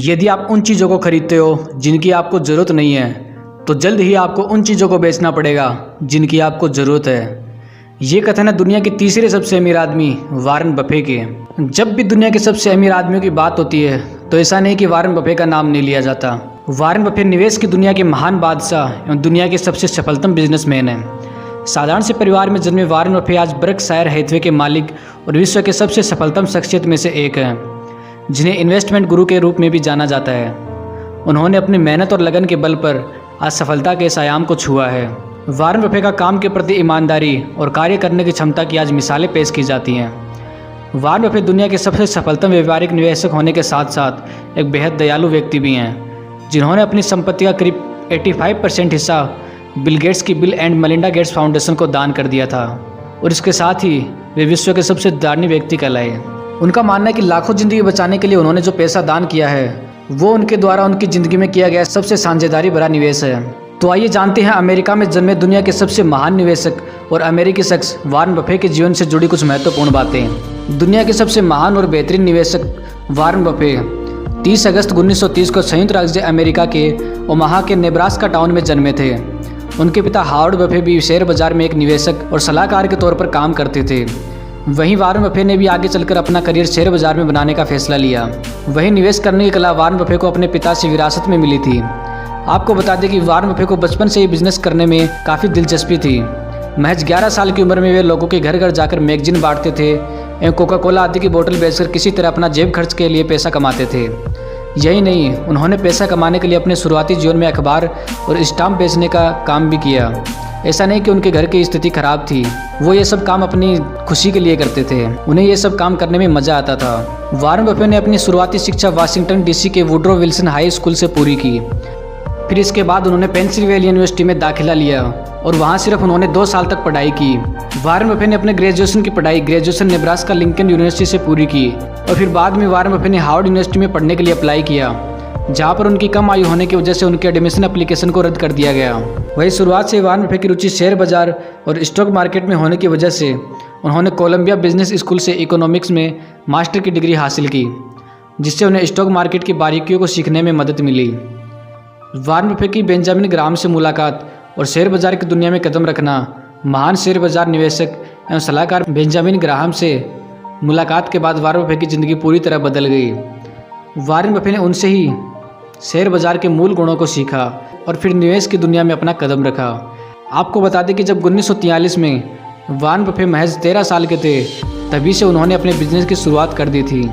यदि आप उन चीज़ों को खरीदते हो जिनकी आपको ज़रूरत नहीं है तो जल्द ही आपको उन चीज़ों को बेचना पड़ेगा जिनकी आपको ज़रूरत है। ये कथन है दुनिया के तीसरे सबसे अमीर आदमी वारन बफे के। जब भी दुनिया के सबसे अमीर आदमियों की बात होती है तो ऐसा नहीं कि वारन बफे का नाम नहीं लिया जाता। वारन बफे निवेश की दुनिया के महान बादशाह एवं दुनिया के सबसे सफलतम बिजनेसमैन हैं। साधारण से परिवार में जन्मे वारन बफे आज बर्कशायर हैथवे के मालिक और विश्व के सबसे सफलतम शख्सियत में से एक हैं, जिन्हें इन्वेस्टमेंट गुरु के रूप में भी जाना जाता है। उन्होंने अपनी मेहनत और लगन के बल पर आज सफलता के इस आयाम को छुआ है। वारन बफे का काम के प्रति ईमानदारी और कार्य करने की क्षमता की आज मिसालें पेश की जाती हैं। वारन बफे दुनिया के सबसे सफलतम व्यावहारिक निवेशक होने के साथ साथ एक बेहद दयालु व्यक्ति भी हैं, जिन्होंने अपनी संपत्ति का करीब 85% हिस्सा बिल गेट्स की bill and Melinda Gates foundation को दान कर दिया था और इसके साथ ही वे विश्व के सबसे दानी व्यक्ति कहलाए। उनका मानना है कि लाखों जिंदगी बचाने के लिए उन्होंने जो पैसा दान किया है वो उनके द्वारा उनकी ज़िंदगी में किया गया सबसे साझेदारी भरा निवेश है। तो आइए जानते हैं अमेरिका में जन्मे दुनिया के सबसे महान निवेशक और अमेरिकी शख्स वारन बफे के जीवन से जुड़ी कुछ महत्वपूर्ण बातें। दुनिया के सबसे महान और बेहतरीन निवेशक वारन बफे 30 अगस्त 1930 को संयुक्त राज्य अमेरिका के ओमाहा के नेब्रास्का टाउन में जन्मे थे। उनके पिता हावर्ड बफे भी शेयर बाजार में एक निवेशक और सलाहकार के तौर पर काम करते थे। वहीं वारन बफे ने भी आगे चलकर अपना करियर शेयर बाजार में बनाने का फैसला लिया। वहीं निवेश करने की कला वारन बफे को अपने पिता से विरासत में मिली थी। आपको बता दें कि वारन बफे को बचपन से ही बिजनेस करने में काफ़ी दिलचस्पी थी। महज 11 साल की उम्र में वे लोगों के घर घर जाकर मैगजीन बांटते थे एवं कोका कोला आदि की बोतल बेचकर किसी तरह अपना जेब खर्च के लिए पैसा कमाते थे। यही नहीं, उन्होंने पैसा कमाने के लिए अपने शुरुआती जीवन में अखबार और स्टाम्प बेचने का काम भी किया। ऐसा नहीं कि उनके घर की स्थिति खराब थी, वो ये सब काम अपनी खुशी के लिए करते थे। उन्हें ये सब काम करने में मज़ा आता था। वारन बफे ने अपनी शुरुआती शिक्षा वाशिंगटन डीसी के वुड्रो विल्सन हाई स्कूल से पूरी की। फिर इसके बाद उन्होंने पेंसिल्वेनिया यूनिवर्सिटी में दाखिला लिया और वहाँ सिर्फ उन्होंने 2 साल तक पढ़ाई की। वारन बफे ने अपने ग्रेजुएशन की पढ़ाई नेब्रास्का लिंकन यूनिवर्सिटी से पूरी की और फिर बाद में वारन बफे ने हार्वर्ड यूनिवर्सिटी में पढ़ने के लिए अप्लाई किया, जहाँ पर उनकी कम आयु होने की वजह से उनके एडमिशन एप्लीकेशन को रद्द कर दिया गया। वही शुरुआत से वारन बफे की रुचि शेयर बाजार और स्टॉक मार्केट में होने की वजह से उन्होंने कोलंबिया बिजनेस स्कूल से इकोनॉमिक्स में मास्टर की डिग्री हासिल की, जिससे उन्हें स्टॉक मार्केट की बारीकियों को सीखने में मदद मिली। वारन बफे की बेंजामिन ग्राहम से मुलाकात और शेयर बाजार की दुनिया में कदम रखना महान शेयर बाजार निवेशक एवं सलाहकार बेंजामिन ग्राहम से मुलाकात के बाद वारन बफे की ज़िंदगी पूरी तरह बदल गई। वारन बफे ने उनसे ही शेयर बाजार के मूल गुणों को सीखा और फिर निवेश की दुनिया में अपना कदम रखा। आपको बता दें कि जब 1943 में वारन बफे महज 13 साल के थे, तभी से उन्होंने अपने बिजनेस की शुरुआत कर दी थी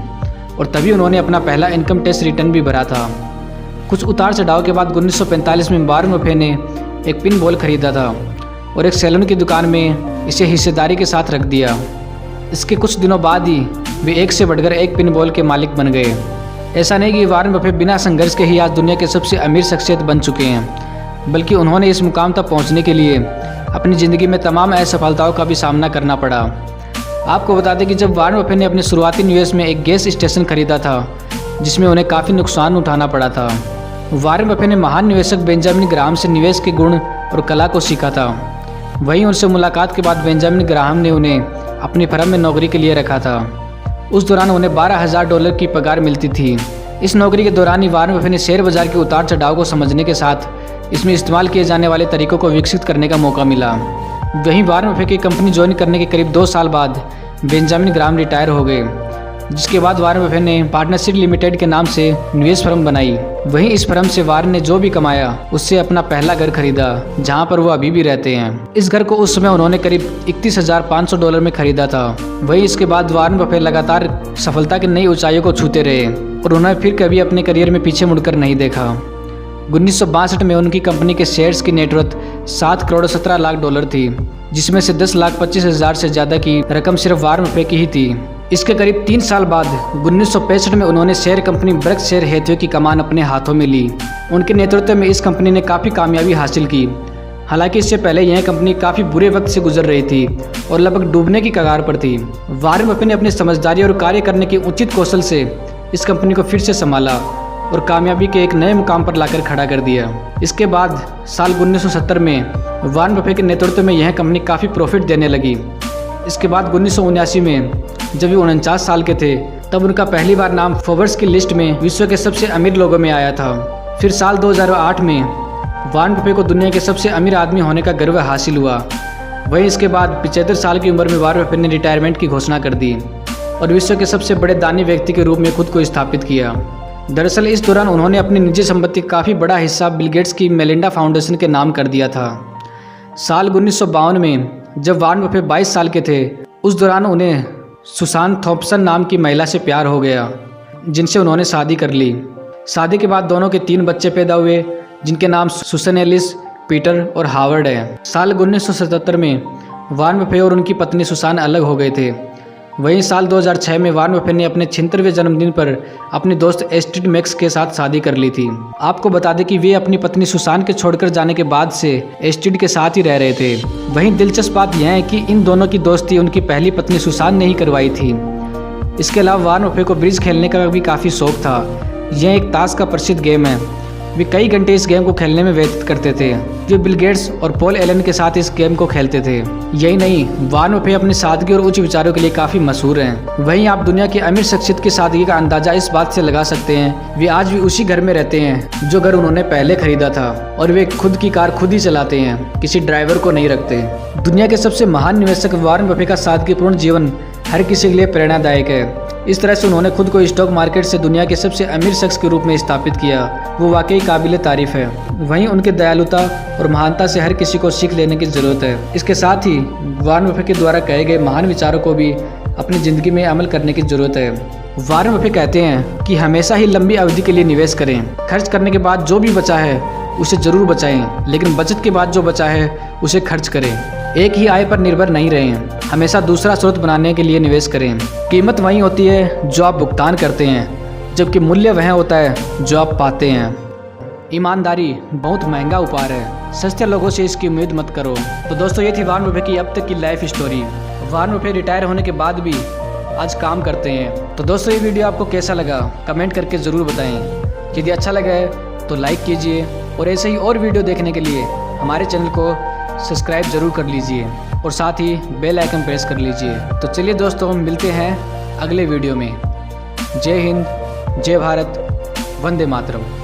और तभी उन्होंने अपना पहला इनकम टैक्स रिटर्न भी भरा था। कुछ उतार चढ़ाव के बाद 1945 में वारन बफे ने एक पिन बॉल खरीदा था और एक सैलून की दुकान में इसे हिस्सेदारी के साथ रख दिया। इसके कुछ दिनों बाद ही वे एक से बढ़कर एक पिन बॉल के मालिक बन गए। ऐसा नहीं कि वारन बफे बिना संघर्ष के ही आज दुनिया के सबसे अमीर शख्सियत बन चुके हैं, बल्कि उन्होंने इस मुकाम तक पहुंचने के लिए अपनी ज़िंदगी में तमाम असफलताओं का भी सामना करना पड़ा। आपको बता दें कि जब वारन बफे ने अपने शुरुआती निवेश में एक गैस स्टेशन खरीदा था, जिसमें उन्हें काफ़ी नुकसान उठाना पड़ा था, वारन बफे ने महान निवेशक बेंजामिन ग्राहम से निवेश के गुण और कला को सीखा था। वहीं उनसे मुलाकात के बाद बेंजामिन ग्राहम ने उन्हें अपनी फर्म में नौकरी के लिए रखा था। उस दौरान उन्हें $12,000 की पगार मिलती थी। इस नौकरी के दौरान ही वारन बफे ने शेयर बाजार के उतार चढ़ाव को समझने के साथ इसमें इस्तेमाल किए जाने वाले तरीकों को विकसित करने का मौका मिला। वहीं वारन बफे की कंपनी ज्वाइन करने के करीब 2 साल बाद बेंजामिन ग्राहम रिटायर हो गए, जिसके बाद वारन बफे ने पार्टनरशिप लिमिटेड के नाम से निवेश फर्म बनाई। वहीं इस फर्म से वारन ने जो भी कमाया उससे अपना पहला घर खरीदा, जहां पर वो अभी भी रहते हैं। इस घर को उस समय उन्होंने करीब $31,500 में खरीदा था। वहीं इसके बाद वारन बफे लगातार सफलता की नई ऊंचाइयों को छूते रहे और उन्होंने फिर कभी अपने करियर में पीछे मुड़कर नहीं देखा। 1962 में उनकी कंपनी के शेयर्स की नेटवर्थ $7,17,00,000 थी, जिसमें से 10,25,000 से ज़्यादा की रकम सिर्फ वारन बफे की ही थी। इसके करीब 3 साल बाद 1965 में उन्होंने शेयर कंपनी बर्कशायर हैथवे की कमान अपने हाथों में ली। उनके नेतृत्व में इस कंपनी ने काफ़ी कामयाबी हासिल की। हालांकि इससे पहले यह कंपनी काफ़ी बुरे वक्त से गुजर रही थी और लगभग डूबने की कगार पर थी। वारन बफे ने अपनी समझदारी और कार्य करने के उचित कौशल से इस कंपनी को फिर से संभाला और कामयाबी के एक नए मुकाम पर लाकर खड़ा कर दिया। इसके बाद साल 1970 में वारन बफे के नेतृत्व में यह कंपनी काफ़ी प्रॉफिट देने लगी। इसके बाद 1979 में जब वे 49 साल के थे तब उनका पहली बार नाम फोर्ब्स की लिस्ट में विश्व के सबसे अमीर लोगों में आया था। फिर साल 2008 में वॉरेन बफे को दुनिया के सबसे अमीर आदमी होने का गर्व हासिल हुआ। वहीं इसके बाद 75 साल की उम्र में वॉरेन बफे ने रिटायरमेंट की घोषणा कर दी और विश्व के सबसे बड़े दानी व्यक्ति के रूप में खुद को स्थापित किया। दरअसल इस दौरान उन्होंने अपनी निजी संपत्ति का काफ़ी बड़ा हिस्सा बिल गेट्स की मेलिंडा फाउंडेशन के नाम कर दिया था। साल 1952 में जब वॉरेन बफे 22 साल के थे, उस दौरान उन्हें सुसान थॉम्पसन नाम की महिला से प्यार हो गया, जिनसे उन्होंने शादी कर ली। शादी के बाद दोनों के 3 बच्चे पैदा हुए, जिनके नाम सुसन एलिस, पीटर और हावर्ड है। साल 1977 में वॉरेन बफे और उनकी पत्नी सुसान अलग हो गए थे। वहीं साल 2006 में वॉरेन बफे ने अपने 76वें जन्मदिन पर अपनी दोस्त एस्ट्रिड मैक्स के साथ शादी कर ली थी। आपको बता दें कि वे अपनी पत्नी सुसान के छोड़कर जाने के बाद से एस्ट्रिड के साथ ही रह रहे थे। वहीं दिलचस्प बात यह है कि इन दोनों की दोस्ती उनकी पहली पत्नी सुसान ने ही करवाई थी। इसके अलावा वॉरेन बफे को ब्रिज खेलने का भी काफ़ी शौक था। यह एक ताश का प्रसिद्ध गेम है। वे कई घंटे इस गेम को खेलने में व्यतीत करते थे। वे बिल गेट्स और पॉल एलन के साथ इस गेम को खेलते थे। यही नहीं, वॉरेन बफे अपनी सादगी और उच्च विचारों के लिए काफ़ी मशहूर हैं। वहीं आप दुनिया की अमीर शख्सियत की सादगी का अंदाजा इस बात से लगा सकते हैं, वे आज भी उसी घर में रहते हैं जो घर उन्होंने पहले खरीदा था, और वे खुद की कार खुद ही चलाते हैं, किसी ड्राइवर को नहीं रखते। दुनिया के सबसे महान निवेशक वॉरेन बफे का सादगीपूर्ण जीवन हर किसी के लिए प्रेरणादायक है। इस तरह से उन्होंने खुद को स्टॉक मार्केट से दुनिया के सबसे अमीर शख्स के रूप में स्थापित किया, वो वाकई काबिल तारीफ है। वहीं उनके दयालुता और महानता से हर किसी को सीख लेने की ज़रूरत है। इसके साथ ही वॉरेन बफे के द्वारा कहे गए महान विचारों को भी अपनी ज़िंदगी में अमल करने की ज़रूरत है। वॉरेन बफे कहते हैं कि हमेशा ही लंबी अवधि के लिए निवेश करें। खर्च करने के बाद जो भी बचा है उसे ज़रूर बचाएं, लेकिन बचत के बाद जो बचा है उसे खर्च करें। एक ही आय पर निर्भर नहीं रहें, हमेशा दूसरा स्रोत बनाने के लिए निवेश करें। कीमत वही होती है जो आप भुगतान करते हैं, जबकि मूल्य वह होता है जो आप पाते हैं। ईमानदारी बहुत महंगा उपहार है, सस्ते लोगों से इसकी उम्मीद मत करो। तो दोस्तों, ये थी वॉरेन बफे की अब तक की life story. Warren Buffett retire होने के बाद भी आज काम करते हैं। तो दोस्तों, ये वीडियो आपको कैसा लगा कमेंट करके ज़रूर बताएं। यदि अच्छा लगा है तो लाइक कीजिए और ऐसे ही और वीडियो देखने के लिए हमारे चैनल को सब्सक्राइब जरूर कर लीजिए और साथ ही बेल आइकन प्रेस कर लीजिए। तो चलिए दोस्तों, हम मिलते हैं अगले वीडियो में। जय हिंद, जय भारत, वंदे मातरम।